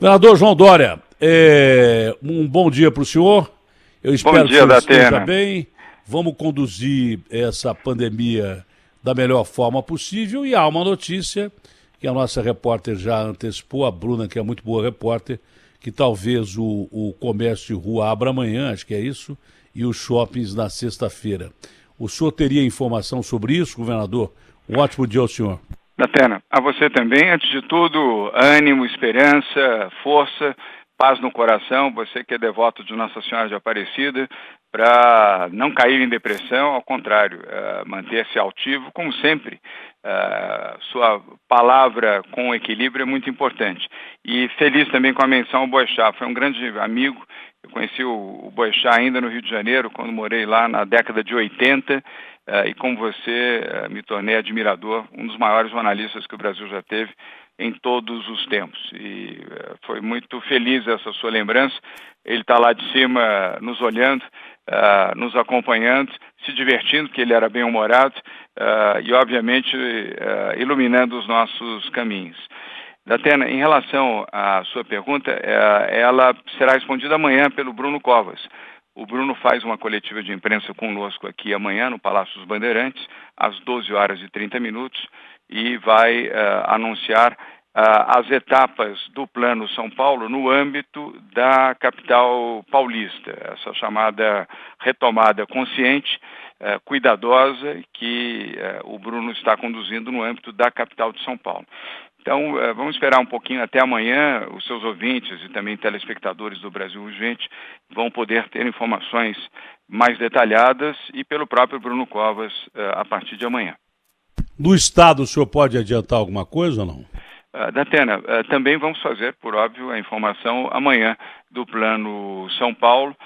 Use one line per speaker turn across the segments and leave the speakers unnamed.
Governador João Dória, um bom dia para o senhor. Eu espero que o senhor esteja bem. Vamos conduzir essa pandemia da melhor forma possível. E há uma notícia que a nossa repórter já antecipou, a Bruna, que é muito boa repórter, que talvez o comércio de rua abra amanhã, acho que é isso, e os shoppings na sexta-feira. O senhor teria informação sobre isso, governador? Um ótimo dia ao senhor.
Datena, a você também, antes de tudo, ânimo, esperança, força, paz no coração, você que é devoto de Nossa Senhora de Aparecida, para não cair em depressão, ao contrário, manter-se altivo, como sempre. Sua palavra com equilíbrio é muito importante. E feliz também com a menção ao Boechat, foi um grande amigo. Eu conheci o Boechat ainda no Rio de Janeiro, quando morei lá na década de 80, e como você, me tornei admirador, um dos maiores jornalistas que o Brasil já teve em todos os tempos. E foi muito feliz essa sua lembrança. Ele está lá de cima nos olhando, nos acompanhando, se divertindo, porque ele era bem-humorado, e obviamente iluminando os nossos caminhos. Datena, em relação à sua pergunta, ela será respondida amanhã pelo Bruno Covas. O Bruno faz uma coletiva de imprensa conosco aqui amanhã no Palácio dos Bandeirantes, às 12h30, e vai anunciar as etapas do Plano São Paulo no âmbito da capital paulista, essa chamada retomada consciente, cuidadosa, que o Bruno está conduzindo no âmbito da capital de São Paulo. Então, vamos esperar um pouquinho até amanhã. Os seus ouvintes e também telespectadores do Brasil Urgente vão poder ter informações mais detalhadas e pelo próprio Bruno Covas a partir de amanhã.
No Estado, o senhor pode adiantar alguma coisa ou não?
Datena, também vamos fazer, por óbvio, a informação amanhã do Plano São Paulo,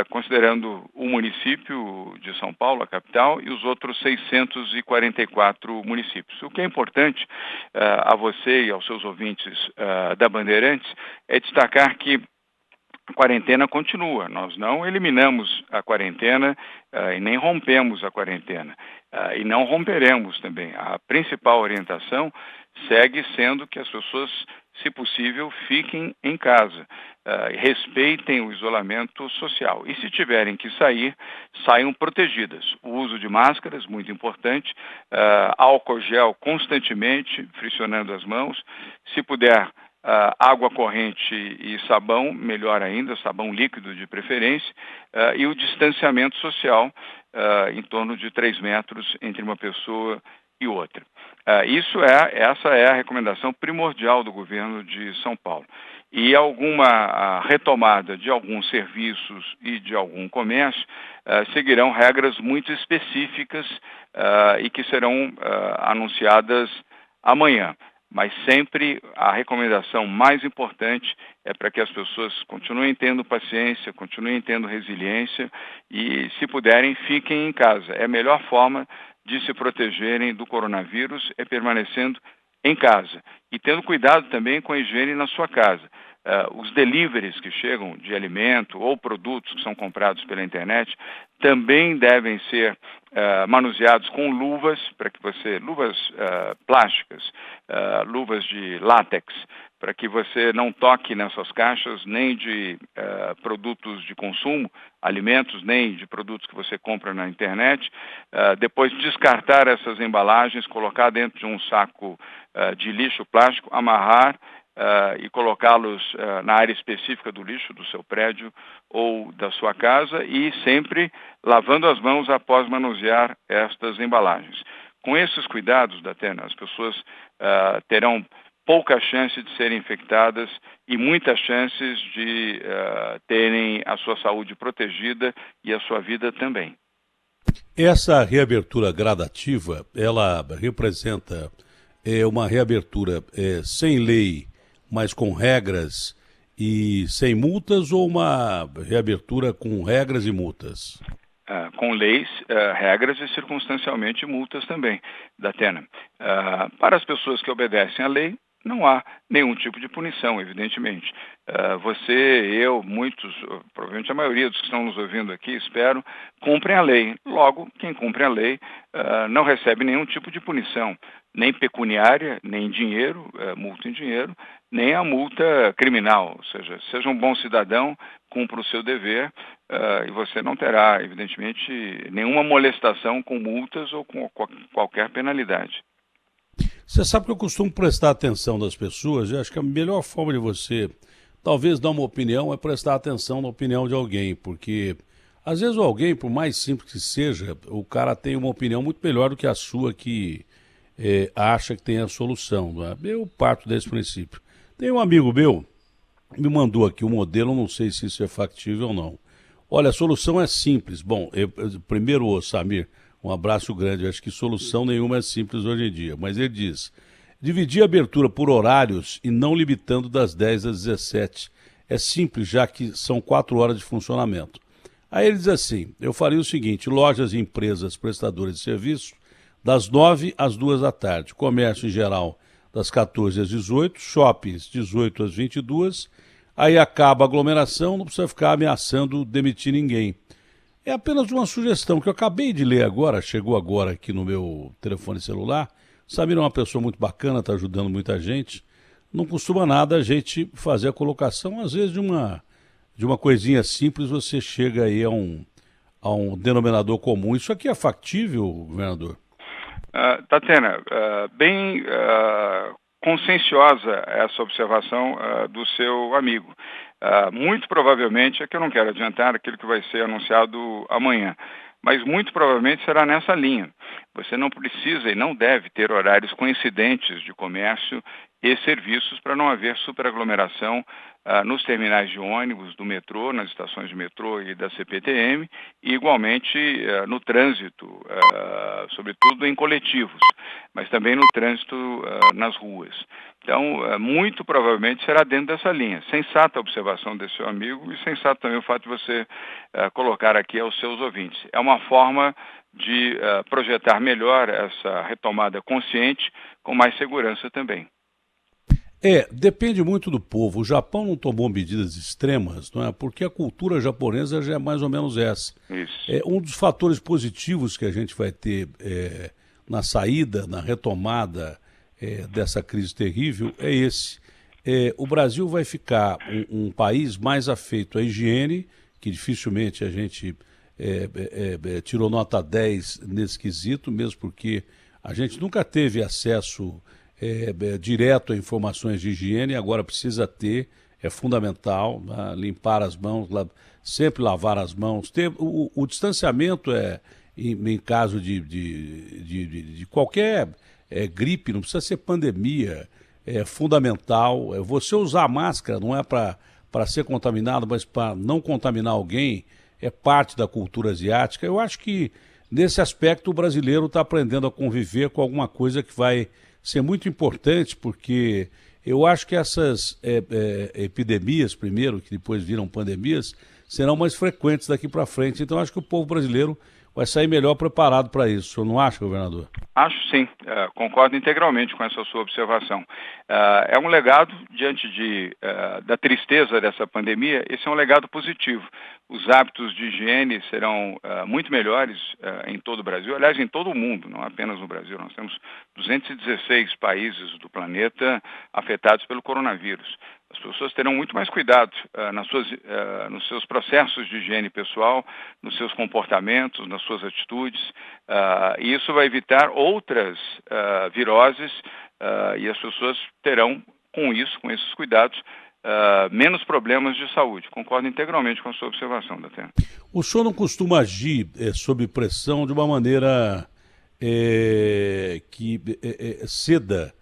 considerando o município de São Paulo, a capital, e os outros 644 municípios. O que é importante a você e aos seus ouvintes da Bandeirantes é destacar que a quarentena continua. Nós não eliminamos a quarentena e nem rompemos a quarentena. E não romperemos também. A principal orientação segue sendo que as pessoas, se possível, fiquem em casa, respeitem o isolamento social. E se tiverem que sair, saiam protegidas. O uso de máscaras, muito importante, álcool gel constantemente, friccionando as mãos. Se puder, água corrente e sabão, melhor ainda, sabão líquido de preferência, e o distanciamento social em torno de 3 metros entre uma pessoa e outra. Essa é a recomendação primordial do governo de São Paulo. E alguma retomada de alguns serviços e de algum comércio seguirão regras muito específicas e que serão anunciadas amanhã. Mas sempre a recomendação mais importante é para que as pessoas continuem tendo paciência, continuem tendo resiliência e, se puderem, fiquem em casa. É a melhor forma de se protegerem do coronavírus é permanecendo em casa e tendo cuidado também com a higiene na sua casa. Os deliveries que chegam de alimento ou produtos que são comprados pela internet também devem ser manuseados com luvas, luvas plásticas, luvas de látex, para que você não toque nessas caixas nem de produtos de consumo, alimentos, nem de produtos que você compra na internet. Depois descartar essas embalagens, colocar dentro de um saco de lixo plástico, amarrar e colocá-los na área específica do lixo do seu prédio ou da sua casa e sempre lavando as mãos após manusear estas embalagens. Com esses cuidados, Datena, as pessoas terão pouca chance de serem infectadas e muitas chances de terem a sua saúde protegida e a sua vida também.
Essa reabertura gradativa, ela representa uma reabertura sem lei, mas com regras e sem multas, ou uma reabertura com regras e multas?
Com leis, regras e circunstancialmente multas também, Datena. Para as pessoas que obedecem à lei, não há nenhum tipo de punição, evidentemente. Você, eu, muitos, provavelmente a maioria dos que estão nos ouvindo aqui, espero, cumprem a lei. Logo, quem cumpre a lei não recebe nenhum tipo de punição, nem pecuniária, nem dinheiro, multa em dinheiro, nem a multa criminal. Ou seja um bom cidadão, cumpra o seu dever e você não terá, evidentemente, nenhuma molestação com multas ou com qualquer penalidade.
Você sabe que eu costumo prestar atenção das pessoas, eu acho que a melhor forma de você, talvez, dar uma opinião é prestar atenção na opinião de alguém, porque às vezes alguém, por mais simples que seja, o cara tem uma opinião muito melhor do que a sua que acha que tem a solução. Não é? Eu parto desse princípio. Tem um amigo meu, me mandou aqui um modelo, não sei se isso é factível ou não. Olha, a solução é simples. Bom, primeiro, Samir, um abraço grande. Eu acho que solução nenhuma é simples hoje em dia. Mas ele diz, dividir a abertura por horários e não limitando das 10 às 17. É simples, já que são 4 horas de funcionamento. Aí ele diz assim, eu faria o seguinte, lojas e empresas prestadoras de serviço, das 9 às 2 da tarde. Comércio em geral, das 14 às 18. Shoppings, 18 às 22. Aí acaba a aglomeração, não precisa ficar ameaçando demitir ninguém. É apenas uma sugestão que eu acabei de ler agora, chegou agora aqui no meu telefone celular. Samir é uma pessoa muito bacana, está ajudando muita gente. Não costuma nada a gente fazer a colocação, às vezes de uma coisinha simples você chega aí a um denominador comum. Isso aqui é factível, governador?
Tatena, bem conscienciosa essa observação do seu amigo. Muito provavelmente, é que eu não quero adiantar aquilo que vai ser anunciado amanhã, mas muito provavelmente será nessa linha. Você não precisa e não deve ter horários coincidentes de comércio e serviços para não haver superaglomeração nos terminais de ônibus, do metrô, nas estações de metrô e da CPTM, e igualmente no trânsito, sobretudo em coletivos, mas também no trânsito nas ruas. Então, muito provavelmente será dentro dessa linha. Sensata a observação desse seu amigo e sensato também o fato de você colocar aqui aos seus ouvintes. É uma forma de projetar melhor essa retomada consciente, com mais segurança também.
Depende muito do povo. O Japão não tomou medidas extremas, não é? Porque a cultura japonesa já é mais ou menos essa.
Isso.
Um dos fatores positivos que a gente vai ter na saída, na retomada dessa crise terrível é esse. O Brasil vai ficar um país mais afeito à higiene, que dificilmente a gente tirou nota 10 nesse quesito, mesmo porque a gente nunca teve acesso direto a informações de higiene, agora precisa ter, é fundamental, né? Limpar as mãos, sempre lavar as mãos. O distanciamento em caso de qualquer gripe, não precisa ser pandemia, é fundamental. Você usar máscara não é para ser contaminado, mas para não contaminar alguém, é parte da cultura asiática. Eu acho que, nesse aspecto, o brasileiro está aprendendo a conviver com alguma coisa que vai ser muito importante, porque eu acho que essas epidemias, primeiro, que depois viram pandemias, serão mais frequentes daqui para frente. Então, acho que o povo brasileiro vai sair melhor preparado para isso. O senhor não acha, governador?
Acho sim, concordo integralmente com essa sua observação. É um legado, diante da tristeza dessa pandemia, esse é um legado positivo. Os hábitos de higiene serão muito melhores em todo o Brasil, aliás, em todo o mundo, não apenas no Brasil. Nós temos 216 países do planeta afetados pelo coronavírus. As pessoas terão muito mais cuidado nos seus processos de higiene pessoal, nos seus comportamentos, nas suas atitudes, e isso vai evitar outras viroses, e as pessoas terão, com esses cuidados, menos problemas de saúde. Concordo integralmente com a sua observação, Datena.
O senhor não costuma agir sob pressão de uma maneira que ceda,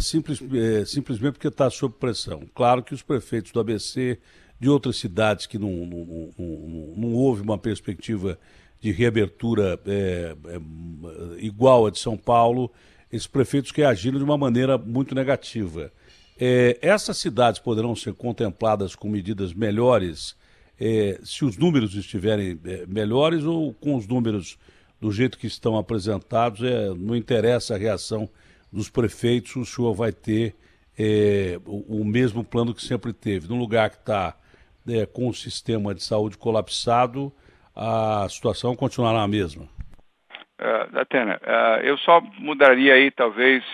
simplesmente porque está sob pressão. Claro que os prefeitos do ABC, de outras cidades que não houve uma perspectiva de reabertura igual a de São Paulo, esses prefeitos que agiram de uma maneira muito negativa. Essas cidades poderão ser contempladas com medidas melhores se os números estiverem melhores, ou com os números do jeito que estão apresentados, não interessa a reação dos prefeitos, o senhor vai ter o mesmo plano que sempre teve. Num lugar que está com o sistema de saúde colapsado, a situação continuará a mesma.
Datena, eu só mudaria aí talvez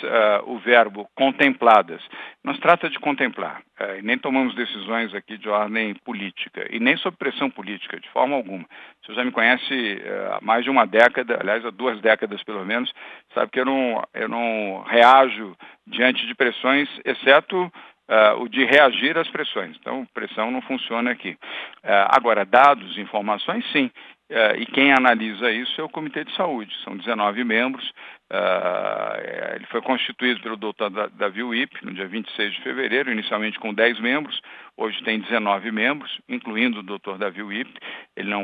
o verbo contempladas. Não se trata de contemplar, nem tomamos decisões aqui de ordem política e nem sob pressão política, de forma alguma. Você já me conhece há mais de uma década, aliás, há 2 décadas pelo menos, sabe que eu não reajo diante de pressões, exceto o de reagir às pressões. Então, pressão não funciona aqui. Agora, dados, informações, sim. E quem analisa isso é o Comitê de Saúde. São 19 membros. Ele foi constituído pelo Dr. Davi Wipp no dia 26 de fevereiro, inicialmente com 10 membros. Hoje tem 19 membros, incluindo o Dr. Davi Wipp. Ele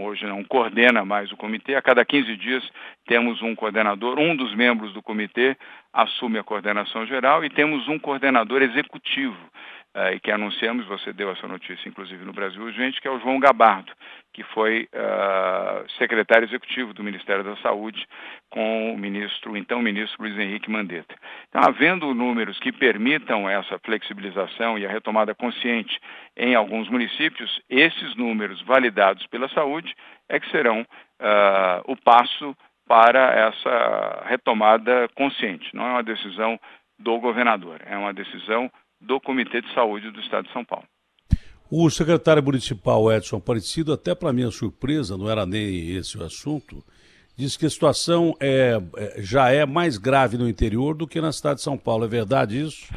hoje não coordena mais o comitê. A cada 15 dias temos um coordenador. Um dos membros do comitê assume a coordenação geral e temos um coordenador executivo. E que anunciamos, você deu essa notícia inclusive no Brasil Urgente, que é o João Gabardo, que foi secretário executivo do Ministério da Saúde com o então ministro Luiz Henrique Mandetta. Então, havendo números que permitam essa flexibilização e a retomada consciente em alguns municípios, esses números validados pela saúde é que serão o passo para essa retomada consciente. Não é uma decisão do governador, é uma decisão do Comitê de Saúde do Estado de São Paulo.
O secretário municipal Edson Aparecido, até para minha surpresa, não era nem esse o assunto, diz que a situação já é mais grave no interior do que na cidade de São Paulo. É verdade isso?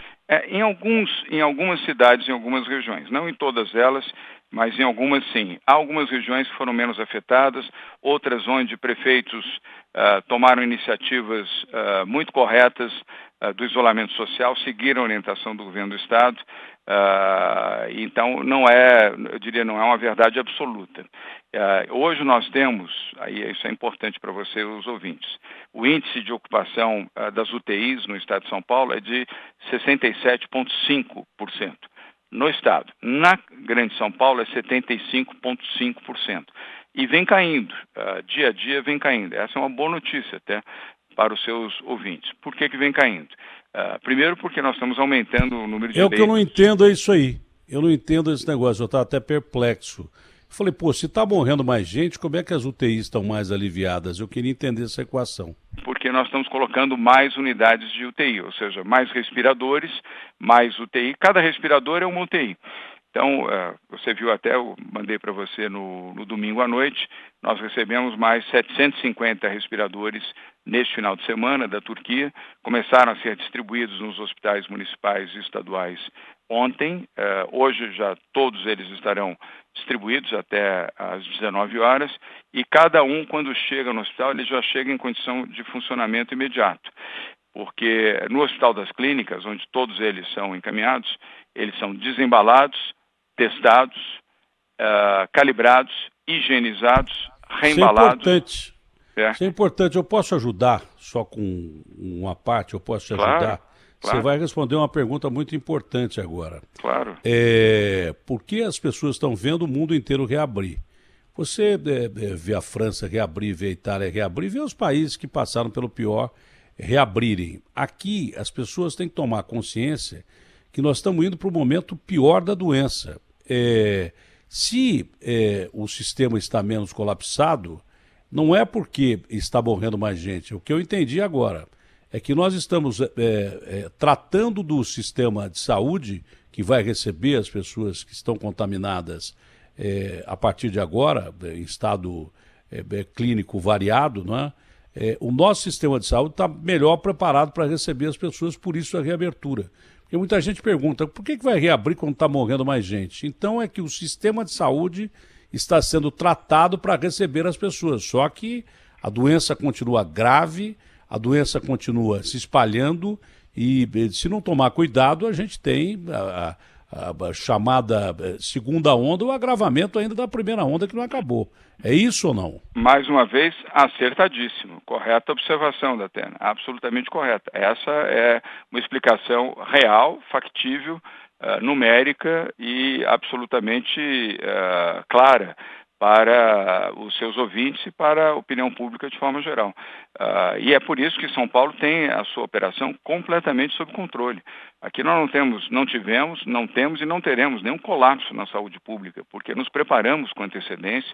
Em algumas cidades, em algumas regiões, não em todas elas, mas em algumas sim. Há algumas regiões que foram menos afetadas, outras onde prefeitos tomaram iniciativas muito corretas do isolamento social, seguiram a orientação do governo do Estado, então eu diria, não é uma verdade absoluta. Hoje nós temos, aí isso é importante para você, os ouvintes, o índice de ocupação das UTIs no Estado de São Paulo é de 67,5%. No Estado. Na Grande São Paulo é 75,5%. E vem caindo, dia a dia vem caindo. Essa é uma boa notícia até para os seus ouvintes. Por que vem caindo? Primeiro porque nós estamos aumentando o número de leitos.
O que eu não entendo é isso aí. Eu não entendo esse negócio, eu estava até perplexo. Eu falei, se está morrendo mais gente, como é que as UTIs estão mais aliviadas? Eu queria entender essa equação.
Porque nós estamos colocando mais unidades de UTI, ou seja, mais respiradores, mais UTI. Cada respirador é uma UTI. Então, você viu até, eu mandei para você no domingo à noite, nós recebemos mais 750 respiradores neste final de semana da Turquia. Começaram a ser distribuídos nos hospitais municipais e estaduais ontem. Hoje já todos eles estarão distribuídos até às 19 horas e cada um, quando chega no hospital, ele já chega em condição de funcionamento imediato. Porque no Hospital das Clínicas, onde todos eles são encaminhados, eles são desembalados, testados, calibrados, higienizados, reembalados.
Isso é importante. Isso é importante. Eu posso ajudar só com uma parte? Eu posso te ajudar? Claro. Você vai responder uma pergunta muito importante agora.
Claro.
Por que as pessoas estão vendo o mundo inteiro reabrir? Você vê a França reabrir, vê a Itália reabrir, vê os países que passaram pelo pior reabrirem. Aqui, as pessoas têm que tomar consciência que nós estamos indo para o momento pior da doença. Se o sistema está menos colapsado, não é porque está morrendo mais gente. O que eu entendi agora é que nós estamos tratando do sistema de saúde, que vai receber as pessoas que estão contaminadas a partir de agora, em estado clínico variado, não é? O nosso sistema de saúde está melhor preparado para receber as pessoas, por isso a reabertura. Porque muita gente pergunta, por que vai reabrir quando está morrendo mais gente? Então é que o sistema de saúde está sendo tratado para receber as pessoas, só que a doença continua grave, a doença continua se espalhando e se não tomar cuidado a gente tem a chamada segunda onda, o agravamento ainda da primeira onda que não acabou. É isso ou não?
Mais uma vez, acertadíssimo. Correta observação, Datena. Absolutamente correta. Essa é uma explicação real, factível, numérica e absolutamente clara para os seus ouvintes e para a opinião pública de forma geral. E é por isso que São Paulo tem a sua operação completamente sob controle. Aqui nós não tivemos, não temos e não teremos nenhum colapso na saúde pública, porque nos preparamos com antecedência,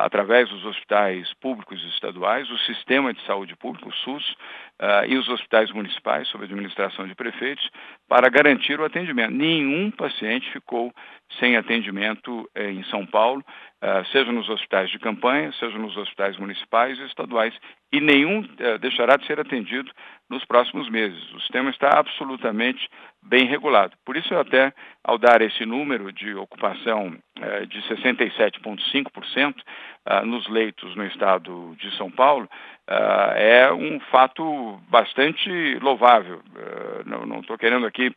através dos hospitais públicos e estaduais, o sistema de saúde pública, o SUS, e os hospitais municipais, sob administração de prefeitos, para garantir o atendimento. Nenhum paciente ficou sem atendimento em São Paulo, seja nos hospitais de campanha, seja nos hospitais municipais e estaduais, e nenhum deixará de ser atendido nos próximos meses. O sistema está absolutamente bem regulado. Por isso, até ao dar esse número de ocupação de 67,5% nos leitos no estado de São Paulo, é um fato bastante louvável. Não estou querendo aqui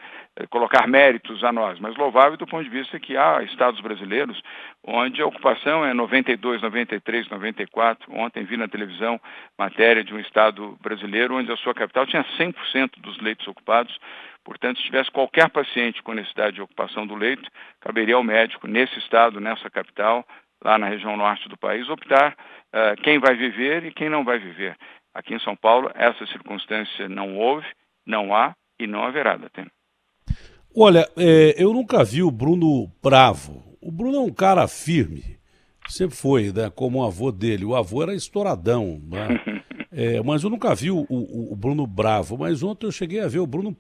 colocar méritos a nós, mas louvável do ponto de vista que há estados brasileiros onde a ocupação é 92, 93, 94. Ontem vi na televisão matéria de um estado brasileiro onde a sua capital tinha 100% dos leitos ocupados. Portanto, se tivesse qualquer paciente com necessidade de ocupação do leito, caberia ao médico nesse estado, nessa capital, lá na região norte do país, optar quem vai viver e quem não vai viver. Aqui em São Paulo, essa circunstância não houve, não há e não haverá, Datena.
Olha, eu nunca vi o Bruno bravo. O Bruno é um cara firme, sempre foi, né, como o avô dele. O avô era estouradão, né? Mas eu nunca vi o Bruno bravo. Mas ontem eu cheguei a ver o Bruno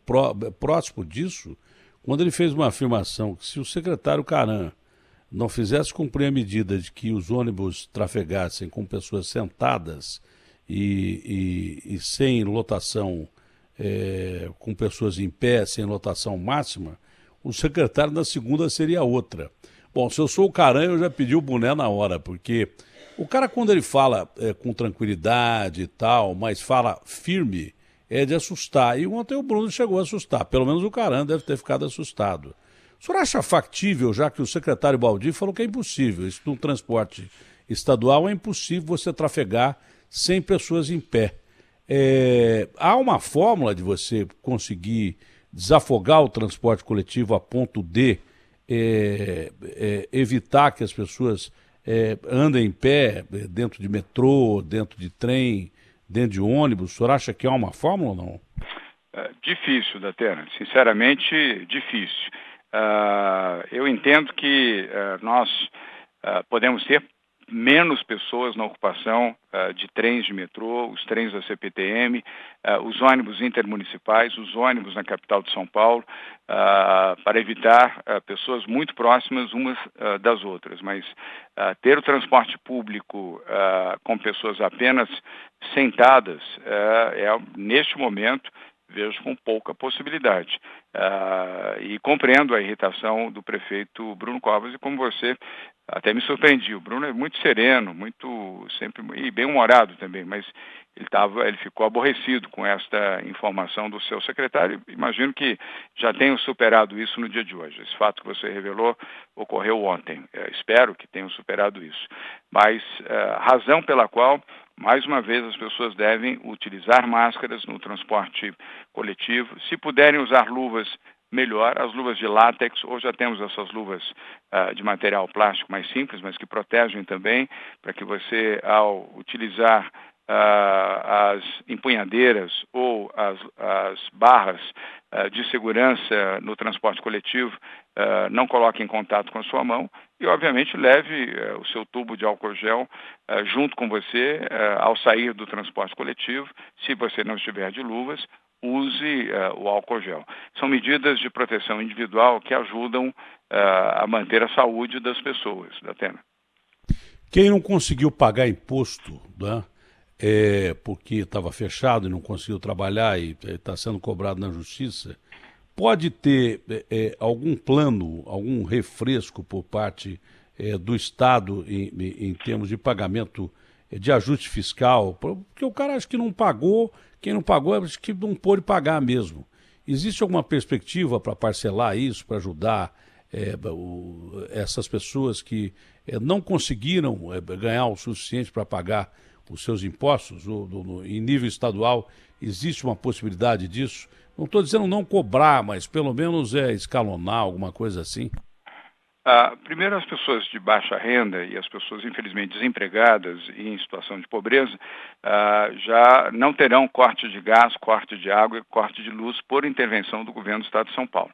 próximo disso, quando ele fez uma afirmação que se o secretário Caram não fizesse cumprir a medida de que os ônibus trafegassem com pessoas sentadas e sem lotação, com pessoas em pé, sem lotação máxima, o secretário na segunda seria outra. Bom, se eu sou o Caram, eu já pedi o boné na hora, porque o cara, quando ele fala com tranquilidade e tal, mas fala firme, é de assustar. E ontem o Bruno chegou a assustar, pelo menos o Caram deve ter ficado assustado. O senhor acha factível, já que o secretário Baldin falou que é impossível, isso no transporte estadual é impossível você trafegar sem pessoas em pé. Há uma fórmula de você conseguir desafogar o transporte coletivo a ponto de evitar que as pessoas andem em pé dentro de metrô, dentro de trem, dentro de ônibus? O senhor acha que há uma fórmula ou não?
Difícil, Datena, sinceramente difícil. Eu entendo que nós podemos ter menos pessoas na ocupação de trens de metrô, os trens da CPTM, os ônibus intermunicipais, os ônibus na capital de São Paulo, para evitar pessoas muito próximas umas das outras. Mas ter o transporte público com pessoas apenas sentadas, neste momento, vejo com pouca possibilidade. E compreendo a irritação do prefeito Bruno Covas, e como você até me surpreendi. O Bruno é muito sereno, e bem-humorado também, mas ele ficou aborrecido com esta informação do seu secretário. Imagino que já tenham superado isso no dia de hoje. Esse fato que você revelou ocorreu ontem. Espero que tenham superado isso. Mas razão pela qual, mais uma vez, as pessoas devem utilizar máscaras no transporte coletivo. Se puderem usar luvas, melhor. As luvas de látex, hoje já temos essas luvas de material plástico mais simples, mas que protegem também, para que você, ao utilizar as empunhadeiras ou as barras de segurança no transporte coletivo, não coloque em contato com a sua mão e, obviamente, leve o seu tubo de álcool gel junto com você ao sair do transporte coletivo. Se você não estiver de luvas, use o álcool gel. São medidas de proteção individual que ajudam a manter a saúde das pessoas, Datena.
Quem não conseguiu pagar imposto, né, porque estava fechado e não conseguiu trabalhar e está sendo cobrado na justiça, pode ter algum plano, algum refresco por parte do Estado em termos de pagamento de ajuste fiscal? Porque o cara acha que não pagou, quem não pagou acho que não pôde pagar mesmo. Existe alguma perspectiva para parcelar isso, para ajudar essas pessoas que não conseguiram ganhar o suficiente para pagar os seus impostos? Em nível estadual, existe uma possibilidade disso? Não estou dizendo não cobrar, mas pelo menos escalonar, alguma coisa assim.
Primeiro, as pessoas de baixa renda e as pessoas, infelizmente, desempregadas e em situação de pobreza já não terão corte de gás, corte de água e corte de luz por intervenção do governo do Estado de São Paulo.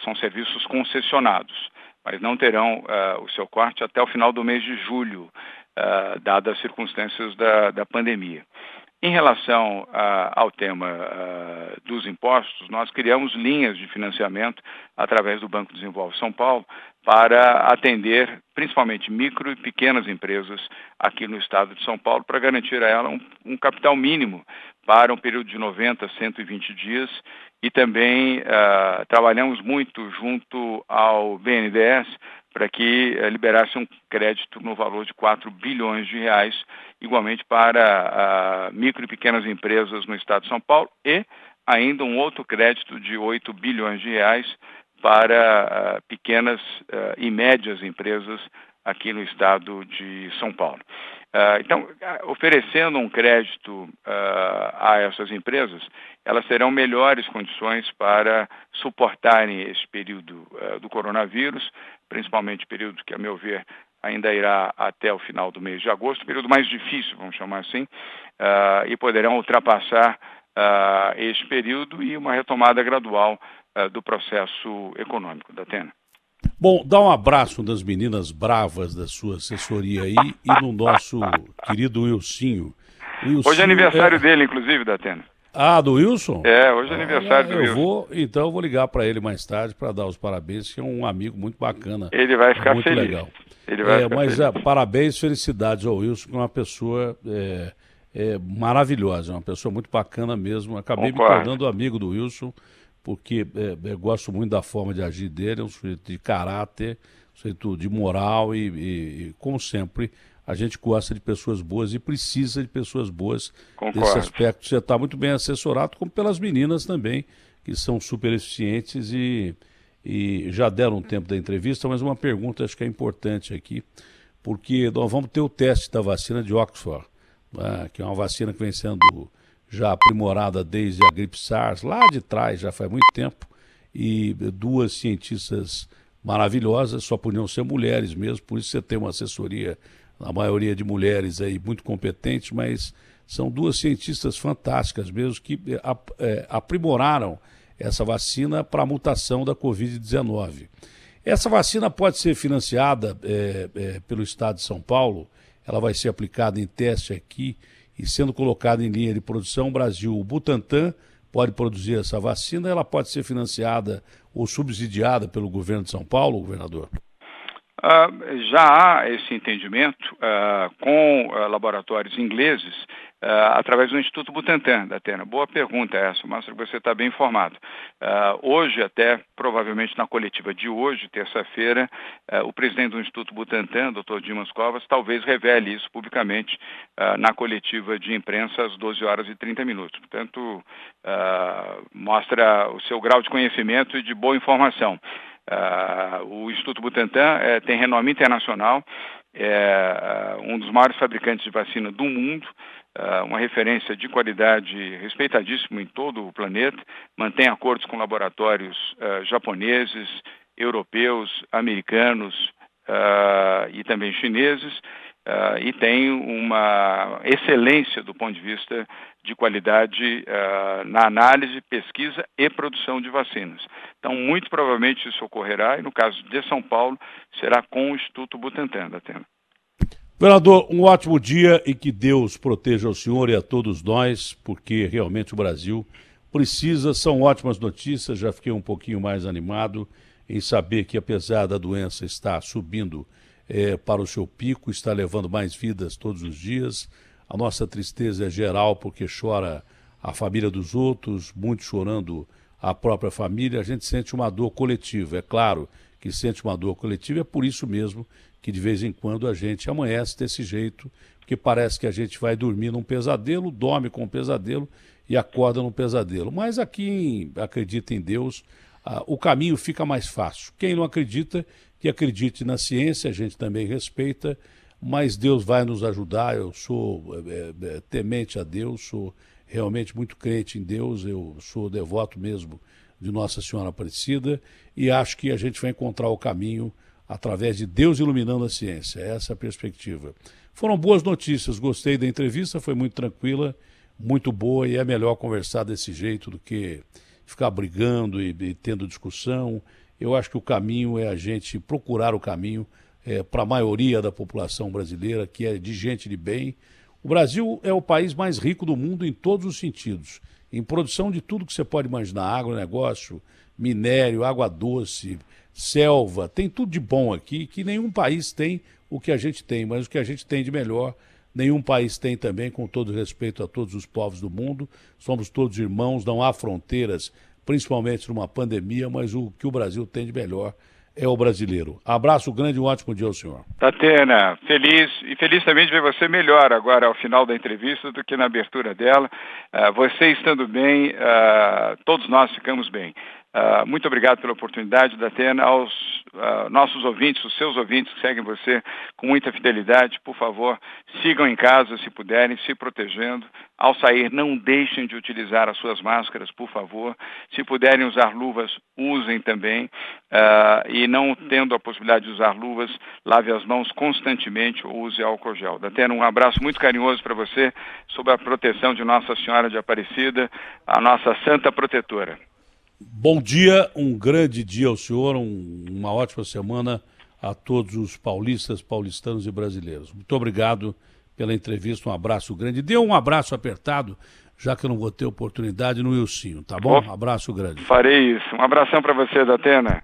São serviços concessionados, mas não terão o seu corte até o final do mês de julho, dadas as circunstâncias da pandemia. Em relação ao tema dos impostos, nós criamos linhas de financiamento através do Banco Desenvolve São Paulo para atender principalmente micro e pequenas empresas aqui no estado de São Paulo, para garantir a ela um capital mínimo para um período de 90 a 120 dias, e também trabalhamos muito junto ao BNDES para que liberasse um crédito no valor de 4 bilhões de reais, igualmente para micro e pequenas empresas no estado de São Paulo, e ainda um outro crédito de 8 bilhões de reais para pequenas e médias empresas aqui no estado de São Paulo. Então, oferecendo um crédito a essas empresas, elas terão melhores condições para suportarem esse período do coronavírus, principalmente período que, a meu ver, ainda irá até o final do mês de agosto, período mais difícil, vamos chamar assim, e poderão ultrapassar este período e uma retomada gradual do processo econômico. Datena.
Bom, dá um abraço das meninas bravas da sua assessoria aí e no nosso querido Wilsinho.
Hoje é aniversário dele, inclusive, Datena.
Do Wilson?
Hoje é aniversário do Wilson.
Então eu vou ligar para ele mais tarde para dar os parabéns, que é um amigo muito bacana.
Ele vai ficar
muito
feliz.
Legal.
Ele vai ficar
mas
feliz.
Parabéns, felicidades ao Wilson, que é uma pessoa maravilhosa, uma pessoa muito bacana mesmo. Acabei me tornando amigo do Wilson, porque eu gosto muito da forma de agir dele, é um sujeito de caráter, um sujeito de moral e, como sempre, a gente gosta de pessoas boas e precisa de pessoas boas.
Concordo.
Nesse aspecto. Você está muito bem assessorado, como pelas meninas também, que são super eficientes e já deram um tempo da entrevista, mas uma pergunta acho que é importante aqui, porque nós vamos ter o teste da vacina de Oxford, né, que é uma vacina que vem sendo já aprimorada desde a gripe SARS, lá de trás, já faz muito tempo, e duas cientistas maravilhosas, só podiam ser mulheres mesmo, por isso você tem uma assessoria, a maioria de mulheres aí muito competentes, mas são duas cientistas fantásticas mesmo, que aprimoraram essa vacina para a mutação da Covid-19. Essa vacina pode ser financiada pelo Estado de São Paulo, ela vai ser aplicada em teste aqui e sendo colocada em linha de produção. O Brasil, o Butantan, pode produzir essa vacina, ela pode ser financiada ou subsidiada pelo governo de São Paulo, governador?
Já há esse entendimento com laboratórios ingleses através do Instituto Butantan, Datena. Boa pergunta essa, mostra que você está bem informado. Hoje, até provavelmente na coletiva de hoje, terça-feira, o presidente do Instituto Butantan, Dr. Dimas Covas, talvez revele isso publicamente na coletiva de imprensa às 12 horas e 30 minutos. Portanto, mostra o seu grau de conhecimento e de boa informação. O Instituto Butantan tem renome internacional, é um dos maiores fabricantes de vacina do mundo, uma referência de qualidade respeitadíssima em todo o planeta, mantém acordos com laboratórios japoneses, europeus, americanos e também chineses, e tem uma excelência do ponto de vista de qualidade na análise, pesquisa e produção de vacinas. Então, muito provavelmente isso ocorrerá, e no caso de São Paulo, será com o Instituto Butantan, Datena.
Governador, um ótimo dia e que Deus proteja o senhor e a todos nós, porque realmente o Brasil precisa, são ótimas notícias, já fiquei um pouquinho mais animado em saber que apesar da doença estar subindo para o seu pico, está levando mais vidas todos os dias. A nossa tristeza é geral porque chora a família dos outros, muitos chorando a própria família. A gente sente uma dor coletiva, é claro que sente uma dor coletiva, é por isso mesmo que de vez em quando a gente amanhece desse jeito, porque parece que a gente vai dormir num pesadelo, dorme com um pesadelo e acorda num pesadelo. Mas aqui acredita em Deus, o caminho fica mais fácil. Quem não acredita, que acredite na ciência, a gente também respeita, mas Deus vai nos ajudar. Eu sou temente a Deus, sou realmente muito crente em Deus, eu sou devoto mesmo de Nossa Senhora Aparecida e acho que a gente vai encontrar o caminho através de Deus iluminando a ciência. Essa é a perspectiva. Foram boas notícias, gostei da entrevista, foi muito tranquila, muito boa, e é melhor conversar desse jeito do que ficar brigando e tendo discussão. Eu acho que o caminho é a gente procurar o caminho para a maioria da população brasileira, que é de gente de bem. O Brasil é o país mais rico do mundo em todos os sentidos, em produção de tudo que você pode imaginar, agronegócio, minério, água doce, selva, tem tudo de bom aqui, que nenhum país tem o que a gente tem, mas o que a gente tem de melhor, nenhum país tem também, com todo respeito a todos os povos do mundo. Somos todos irmãos, não há fronteiras, principalmente numa pandemia, mas o que o Brasil tem de melhor é o brasileiro. Abraço grande e um ótimo dia ao senhor.
Datena, feliz também de ver você melhor agora ao final da entrevista do que na abertura dela. Você estando bem, todos nós ficamos bem. Muito obrigado pela oportunidade, Datena. Aos nossos ouvintes, os seus ouvintes que seguem você com muita fidelidade, por favor, sigam em casa se puderem, se protegendo. Ao sair, não deixem de utilizar as suas máscaras, por favor. Se puderem usar luvas, usem também. E não tendo a possibilidade de usar luvas, lave as mãos constantemente ou use álcool gel. Datena, um abraço muito carinhoso para você, sob a proteção de Nossa Senhora de Aparecida, a nossa santa protetora.
Bom dia, um grande dia ao senhor, uma ótima semana a todos os paulistas, paulistanos e brasileiros. Muito obrigado pela entrevista, um abraço grande. Dê um abraço apertado, já que eu não vou ter oportunidade, no Ilcinho, tá bom? Um abraço grande.
Farei isso. Um abração para você, Datena.